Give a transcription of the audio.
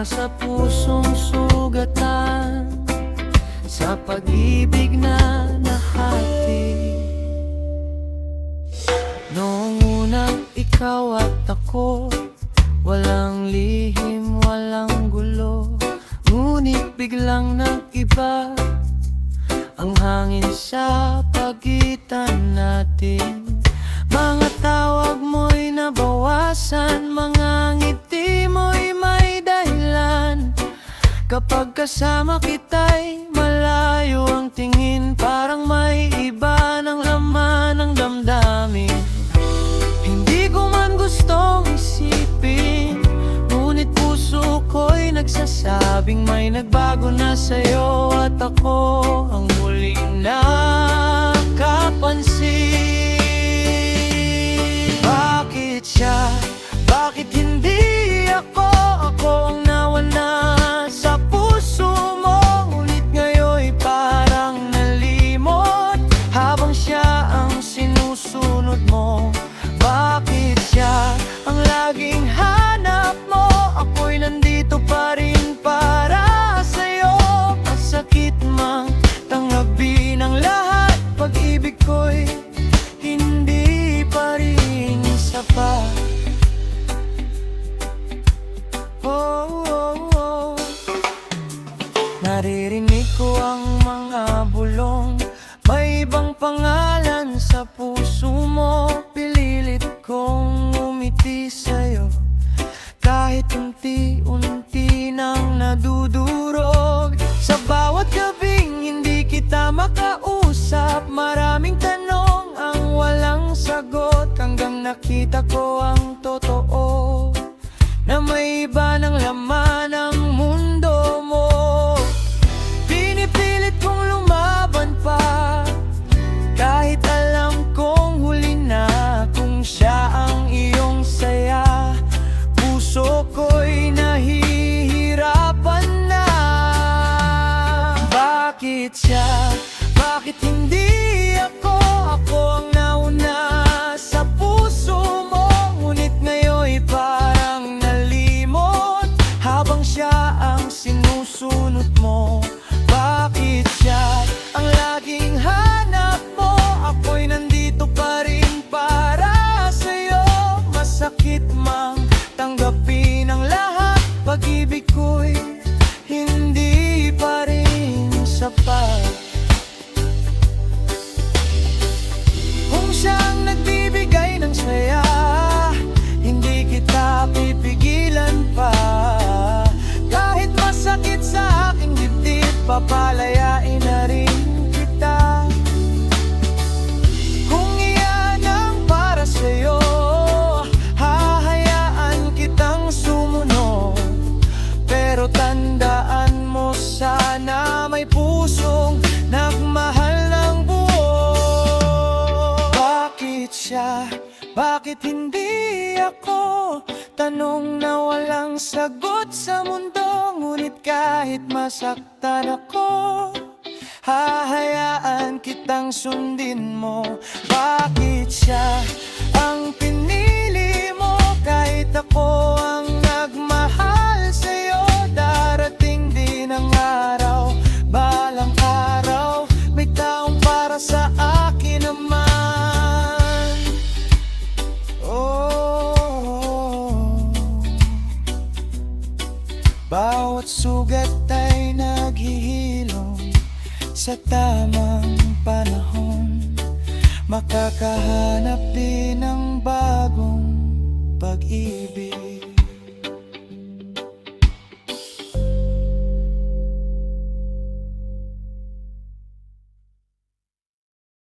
sa pusong sugatan, sa pag-ibig na nahati. Noong unang ikaw at ako, walang lihim, walang gulo. Ngunit biglang nag-iba ang hangin sa pagitan natin. Mga tawag mo'y nabawasan, mga ngiti mo'y may dahilan. Kapag kasama kita'y malayo ang tingin, parang may iba ng laman ng damdamin. Hindi ko man gustong isipin, ngunit puso ko'y nagsasabing may nagbago na sa'yo at ako ang huling nakapansin. Bakit siya? Bakit hindi ako? Ako ang nawana sa puso mo, ngunit ngayon'y parang nalimot, habang siya ang sinusunod mo. Bakit siya ang laging hanap mo? Ako'y nandito pa rin para sa'yo. Masakit mang tanggapin ang lahat, pag-ibig ko'y hindi pa rin sapat. Oh, oh, oh. Naririnig ko ang mga bulong, may ibang pangalan sa puso mo. Pililit kong umiti sa'yo, kahit unti-unti nang nadudurog. Sa bawat gabing hindi kita makausap, maraming tanong ang walang sagot, hanggang nakita ko ang totoo, na may iba ng laman ang mundo mo. Pinipilit kong lumaban pa, kahit alam kong huli na. Kung siya ang iyong saya, puso ko'y nahihirapan na. Bakit siya? Bakit hindi ako? Ako ang nauna sa puso mo, ngunit ngayon'y parang nalimot, habang siya ang sinusunod mo. Bakit siya ang laging hanap mo? Ako'y nandito pa rin para sa'yo. Masakit mang tanggapin ang lahat, pag-ibig ko'y hindi pa rin sapat. Kung siyang nagbibigay ng saya, hindi kita pipigilan pa. Kahit masakit sa aking dibdib, papalayain na rin kita. Kung iyan ang para sa'yo, hahayaan kitang sumunod. Pero tandaan mo sana, may pusong nagmahal ng buo. Bakit siya? Bakit hindi ako? Tanong na walang sagot sa mundo, ngunit kahit masaktan ako, hahayaan kitang sundin mo. Bakit siya ang pinili mo? Kahit ako ang nagmahal sa'yo, darating din ang araw, balang araw, may taong para sa akin naman. Bawat sugat ay naghihilom sa tamang panahon, makakahanap din ng bagong pag-ibig.